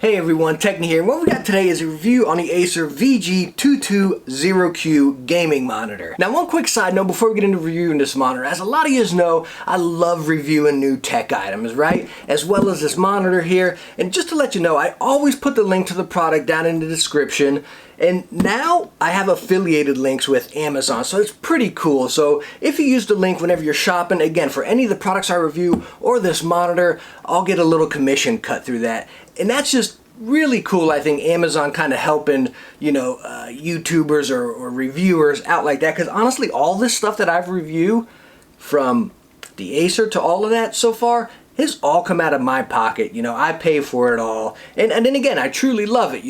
Hey everyone, Techne here, and what we got today is a review on the Acer VG220Q gaming monitor. Now one quick side note before we get into reviewing this monitor, as a lot of you know, I love reviewing new tech items, right? As well as this monitor here, and just to let you know, I always put the link to the product down in the description, and now I have affiliated links with Amazon, so it's pretty cool. So if you use the link whenever you're shopping, again, for any of the products I review or this monitor, I'll get a little commission cut through that. And that's just really cool. I think Amazon kind of helping, YouTubers or reviewers out like that. Because honestly, all this stuff that I've reviewed, from the Acer to all of that so far, has all come out of my pocket. I pay for it all. And then again, I truly love it,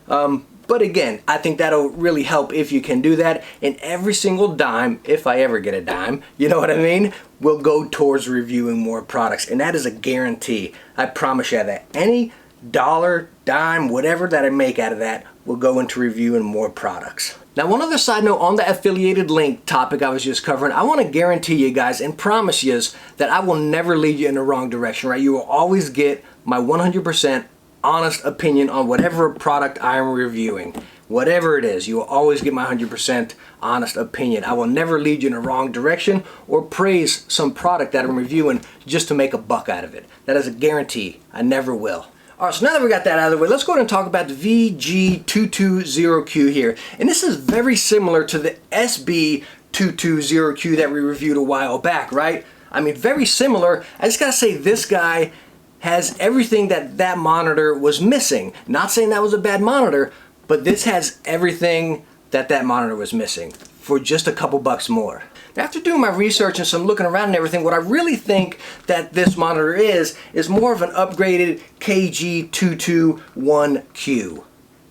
But again, I think that'll really help if you can do that. And every single dime, if I ever get a dime, you know what I mean, will go towards reviewing more products. And that is a guarantee. I promise you that. Any dollar, dime, whatever that I make out of that will go into reviewing more products. Now, one other side note on the affiliated link topic I was just covering, I want to guarantee you guys and promise you that I will never lead you in the wrong direction, right? You will always get my 100% honest opinion on whatever product I am reviewing. Whatever it is, you will always get my 100% honest opinion. I will never lead you in the wrong direction or praise some product that I'm reviewing just to make a buck out of it. That is a guarantee. I never will. Alright, so now that we got that out of the way, let's go ahead and talk about the VG220Q here. And this is very similar to the SB220Q that we reviewed a while back, right? I mean, very similar. I just gotta say, this guy has everything that monitor was missing. Not saying that was a bad monitor, but this has everything that monitor was missing for just a couple bucks more. After doing my research and some looking around and everything, what I really think that this monitor is more of an upgraded KG221Q.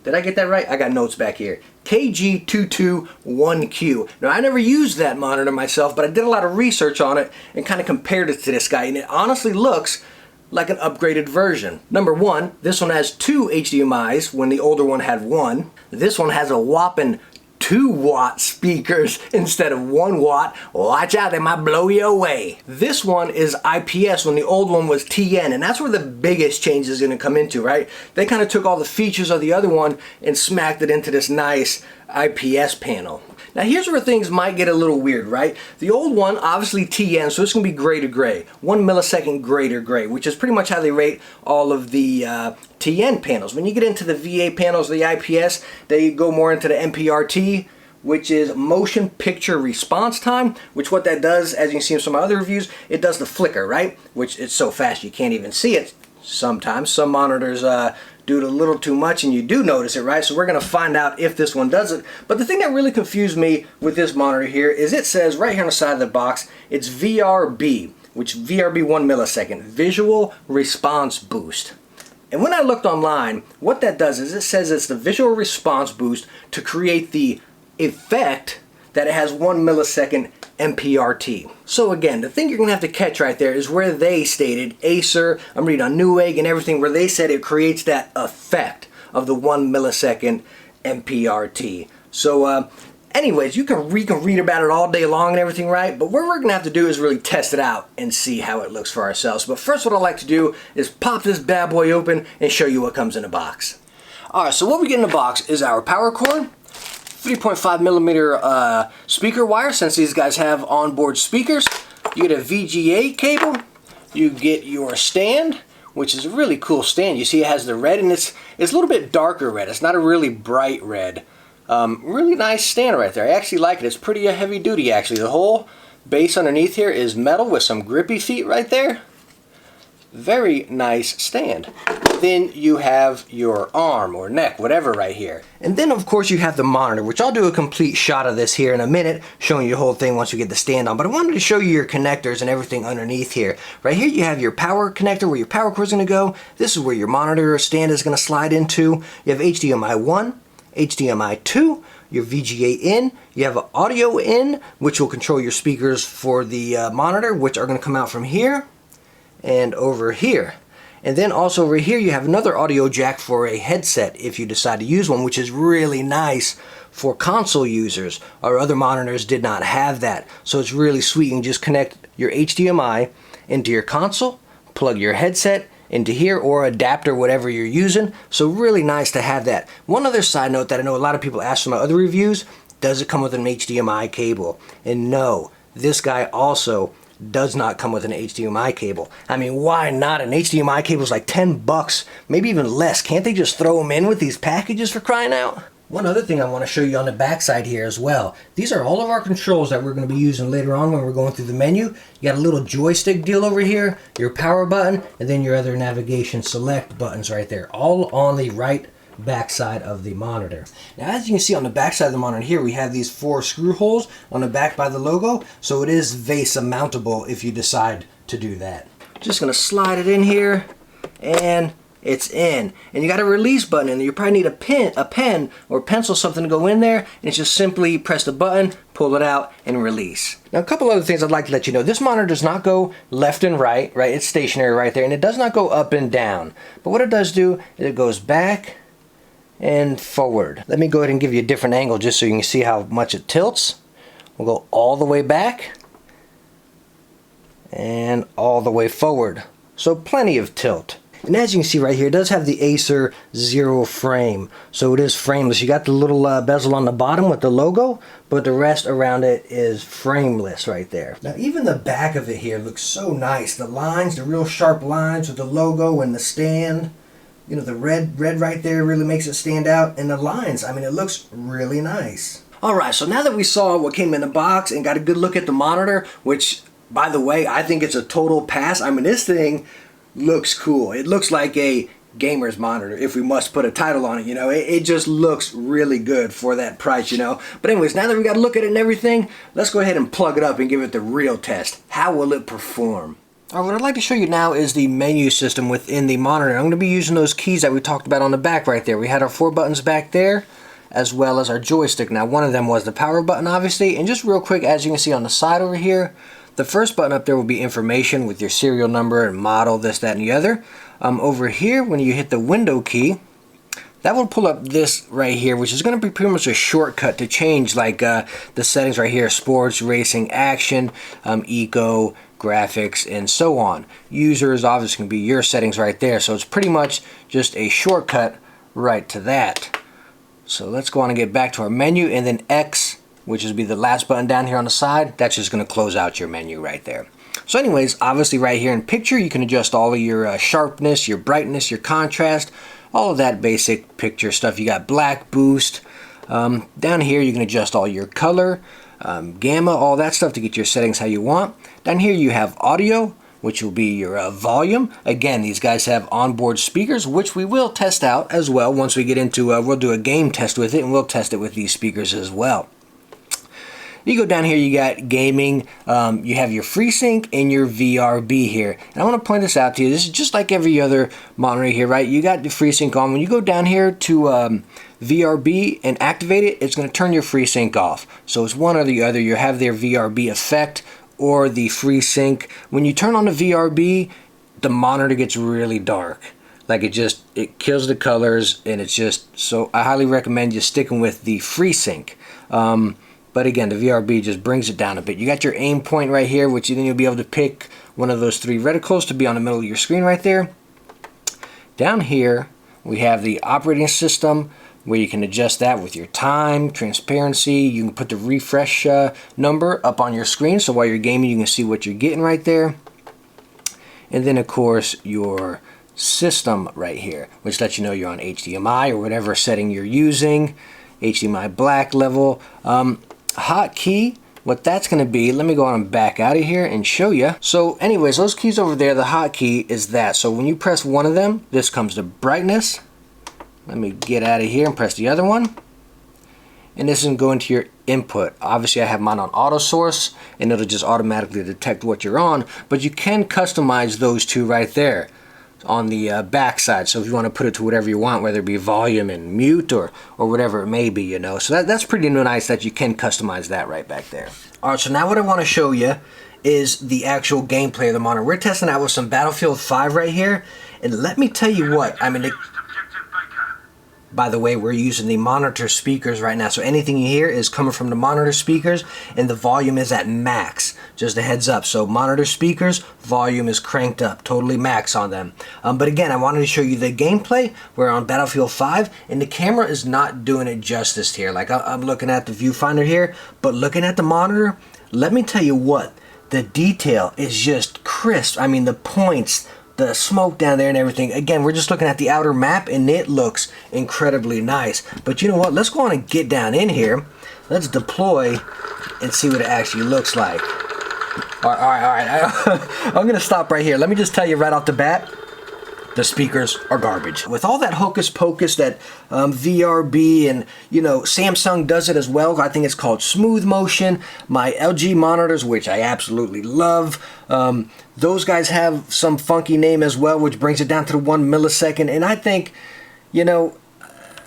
Did I get that right? I got notes back here. KG221Q. Now, I never used that monitor myself, but I did a lot of research on it and kind of compared it to this guy, and it honestly looks like an upgraded version. Number one, this one has 2 HDMIs when the older one had 1. This one has a whopping 2-watt speakers instead of 1 watt. Watch out, they might blow you away. This one is IPS when the old one was TN, and that's where the biggest change is going to come into, right? They kind of took all the features of the other one and smacked it into this nice IPS panel. Now here's where things might get a little weird, right? The old one, obviously TN, so it's going to be gray to gray. 1 millisecond gray to gray, which is pretty much how they rate all of the TN panels. When you get into the VA panels, the IPS, they go more into the MPRT, which is motion picture response time, which what that does, as you can see in some other reviews, it does the flicker, right? Which it's so fast you can't even see it sometimes. Some monitors do it a little too much and you do notice it, right? So we're going to find out if this one does it. But the thing that really confused me with this monitor here is it says right here on the side of the box, it's VRB, which VRB 1 millisecond, Visual Response Boost. And when I looked online, what that does is it says it's the visual response boost to create the effect that it has 1 millisecond MPRT. So again, the thing you're going to have to catch right there is where they stated, Acer, I'm reading on Newegg and everything, where they said it creates that effect of the 1 millisecond MPRT. So anyways, we can read about it all day long and everything, right? But what we're going to have to do is really test it out and see how it looks for ourselves. But first, what I like to do is pop this bad boy open and show you what comes in the box. Alright, so what we get in the box is our power cord, 3.5 millimeter speaker wire, since these guys have onboard speakers. You get a VGA cable. You get your stand, which is a really cool stand. You see it has the red, and it's a little bit darker red. It's not a really bright red. Really nice stand right there. I actually like it. It's pretty heavy duty actually. The whole base underneath here is metal with some grippy feet right there. Very nice stand. Then you have your arm or neck, whatever, right here. And then of course you have the monitor, which I'll do a complete shot of this here in a minute, showing you the whole thing once you get the stand on. But I wanted to show you your connectors and everything underneath here. Right here you have your power connector where your power cord is going to go. This is where your monitor stand is going to slide into. You have HDMI 1, HDMI 2, your VGA in, you have an audio in, which will control your speakers for the monitor, which are going to come out from here and over here. And then also over here you have another audio jack for a headset if you decide to use one, which is really nice for console users. Our other monitors did not have that, so it's really sweet. You can just connect your HDMI into your console, plug your headset into here, or adapter, whatever you're using. So really nice to have that. One other side note that I know a lot of people ask for my other reviews, does it come with an HDMI cable? And no, this guy also does not come with an HDMI cable. I mean, why not? An HDMI cable is like 10 bucks, maybe even less. Can't they just throw them in with these packages, for crying out? One other thing I want to show you on the back side here as well. These are all of our controls that we're going to be using later on when we're going through the menu. You got a little joystick deal over here, your power button, and then your other navigation select buttons right there, all on the right back side of the monitor. Now, as you can see on the back side of the monitor here, we have these 4 screw holes on the back by the logo, so it is VESA mountable if you decide to do that. Just going to slide it in here, and it's in. And you got a release button in there. You probably need a pen or pencil, something to go in there, and it's just simply press the button, pull it out, and release. Now, a couple other things I'd like to let you know. This monitor does not go left and right, It's stationary right there, and it does not go up and down. But what it does do is it goes back and forward. Let me go ahead and give you a different angle just so you can see how much it tilts. We'll go all the way back and all the way forward. So plenty of tilt. And as you can see right here, it does have the Acer Zero frame, so it is frameless. You got the little bezel on the bottom with the logo, but the rest around it is frameless right there. Now, even the back of it here looks so nice. The lines, the real sharp lines with the logo and the stand. You know, the red right there really makes it stand out. And the lines, I mean, it looks really nice. Alright, so now that we saw what came in the box and got a good look at the monitor, which, by the way, I think it's a total pass. I mean, this thing looks cool. It looks like a gamer's monitor, if we must put a title on it, It just looks really good for that price, But anyways, now that we got to look at it and everything, let's go ahead and plug it up and give it the real test. How will it perform? Alright, what I'd like to show you now is the menu system within the monitor. I'm going to be using those keys that we talked about on the back right there. We had our 4 buttons back there, as well as our joystick. Now, one of them was the power button, obviously. And just real quick, as you can see on the side over here, the first button up there will be information with your serial number and model, this, that, and the other. Over here, when you hit the window key, that will pull up this right here, which is going to be pretty much a shortcut to change like the settings right here: sports, racing, action, eco, graphics, and so on. Users obviously can be your settings right there, so it's pretty much just a shortcut right to that. So let's go on and get back to our menu, and then X, which is be the last button down here on the side, that's just going to close out your menu right there. So anyways, obviously right here in picture, you can adjust all of your sharpness, your brightness, your contrast, all of that basic picture stuff. You got black, boost. Down here you can adjust all your color, gamma, all that stuff to get your settings how you want. Down here you have audio, which will be your volume. Again, these guys have onboard speakers, which we will test out as well once we get into, we'll do a game test with it, and we'll test it with these speakers as well. You go down here, you got gaming, you have your FreeSync and your VRB here. And I want to point this out to you. This is just like every other monitor here, right? You got the FreeSync on. When you go down here to VRB and activate it, it's going to turn your FreeSync off. So it's one or the other. You have their VRB effect or the FreeSync. When you turn on the VRB, the monitor gets really dark. Like it kills the colors, and it's just, so I highly recommend you sticking with the FreeSync. But again, the VRB just brings it down a bit. You got your aim point right here, which then you'll be able to pick one of those 3 reticles to be on the middle of your screen right there. Down here, we have the operating system, where you can adjust that with your time, transparency. You can put the refresh number up on your screen, so while you're gaming, you can see what you're getting right there. And then, of course, your system right here, which lets you know you're on HDMI or whatever setting you're using. HDMI black level. Hotkey, what that's going to be, let me go on and back out of here and show you. So anyways, those keys over there, the hotkey is that. So when you press one of them, this comes to brightness. Let me get out of here and press the other one. And this is going to go into your input. Obviously I have mine on auto source, and it'll just automatically detect what you're on, but you can customize those 2 right there on the back side. So if you want to put it to whatever you want, whether it be volume and mute or whatever it may be, So that's pretty nice that you can customize that right back there. Alright, so now what I want to show you is the actual gameplay of the monitor. We're testing out with some Battlefield 5 right here, and let me tell you what, I mean, By the way, we're using the monitor speakers right now, so anything you hear is coming from the monitor speakers, and the volume is at max. Just a heads up. So monitor speakers, volume is cranked up, totally max on them. But again, I wanted to show you the gameplay. We're on Battlefield 5, and the camera is not doing it justice here. Like I'm looking at the viewfinder here, but looking at the monitor, let me tell you what, the detail is just crisp. I mean, the points, the smoke down there and everything. Again, we're just looking at the outer map, and it looks incredibly nice. But you know what? Let's go on and get down in here. Let's deploy and see what it actually looks like. All right. I'm going to stop right here. Let me just tell you right off the bat, the speakers are garbage. With all that hocus pocus that VRB and, you know, Samsung does it as well. I think it's called smooth motion. My LG monitors, which I absolutely love, those guys have some funky name as well, which brings it down to the 1 millisecond. And I think, you know,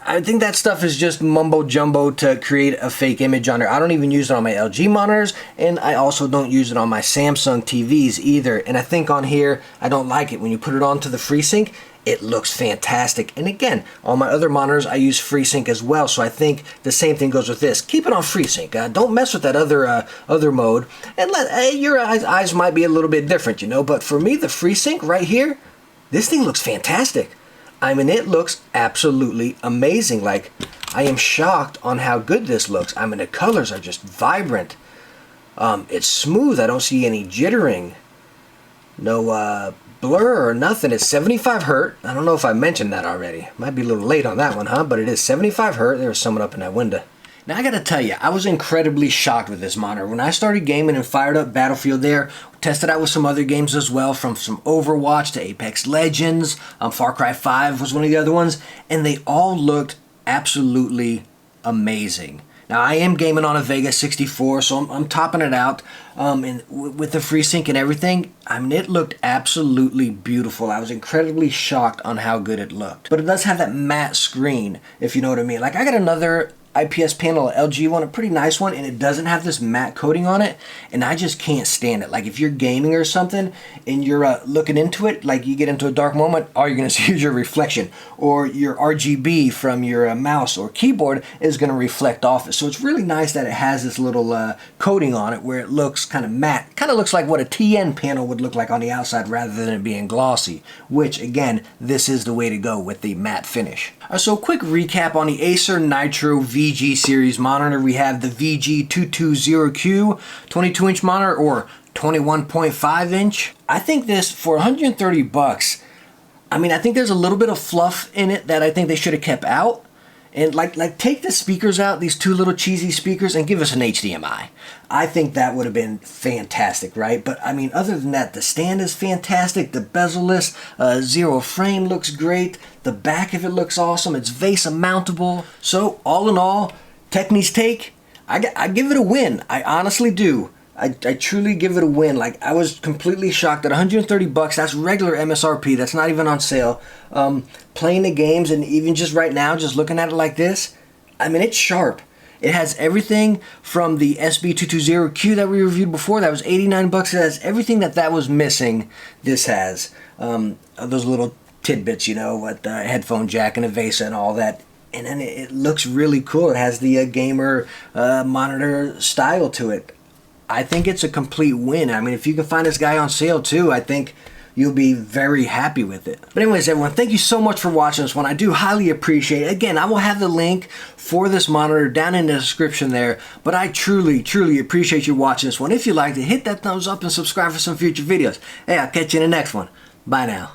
I think that stuff is just mumbo jumbo to create a fake image on there. I don't even use it on my LG monitors, and I also don't use it on my Samsung TVs either. And I think on here, I don't like it. When you put it onto the FreeSync, it looks fantastic. And again, on my other monitors, I use FreeSync as well. So I think the same thing goes with this. Keep it on FreeSync. Don't mess with that other mode. And your eyes might be a little bit different, you know. But for me, the FreeSync right here, this thing looks fantastic. I mean, it looks absolutely amazing. Like, I am shocked on how good this looks. I mean, the colors are just vibrant. It's smooth. I don't see any jittering. No blur or nothing. It's 75 Hz. I don't know if I mentioned that already. Might be a little late on that one, huh? But it is 75 Hz. There was someone up in that window. Now, I gotta tell you, I was incredibly shocked with this monitor. When I started gaming and fired up Battlefield there, tested out with some other games as well, from some Overwatch to Apex Legends, Far Cry 5 was one of the other ones, and they all looked absolutely amazing. Now, I am gaming on a Vega 64, so I'm topping it out, and with the FreeSync and everything, I mean, it looked absolutely beautiful. I was incredibly shocked on how good it looked. But it does have that matte screen, if you know what I mean. Like, I got another IPS panel, LG one, a pretty nice one, and it doesn't have this matte coating on it, and I just can't stand it. Like, if you're gaming or something and you're looking into it, like you get into a dark moment, all you're going to see is your reflection, or your RGB from your mouse or keyboard is going to reflect off it. So it's really nice that it has this little coating on it where it looks kind of matte. Kind of looks like what a TN panel would look like on the outside rather than it being glossy, which again, this is the way to go with the matte finish. So quick recap on the Acer Nitro VG series monitor. We have the VG220Q 22-inch monitor, or 21.5 inch. I think this, for 130 bucks, I mean, I think there's a little bit of fluff in it that I think they should have kept out. And like take the speakers out, these two little cheesy speakers, and give us an HDMI. I think that would have been fantastic, right? But I mean, other than that, the stand is fantastic. The bezel-less zero frame looks great. The back of it looks awesome. It's VESA mountable. So all in all, Techne's take, I give it a win. I honestly do. I truly give it a win. Like, I was completely shocked at 130 bucks. That's regular MSRP. That's not even on sale. Playing the games, and even just right now, just looking at it like this, I mean, it's sharp. It has everything from the SB220Q that we reviewed before. That was 89 bucks. It has everything that was missing. This has those little tidbits, you know, with the headphone jack and a VESA and all that. And then it looks really cool. It has the gamer monitor style to it. I think it's a complete win. I mean, if you can find this guy on sale too, I think you'll be very happy with it. But anyways, everyone, thank you so much for watching this one. I do highly appreciate it. Again, I will have the link for this monitor down in the description there. But I truly, truly appreciate you watching this one. If you liked it, hit that thumbs up and subscribe for some future videos. Hey, I'll catch you in the next one. Bye now.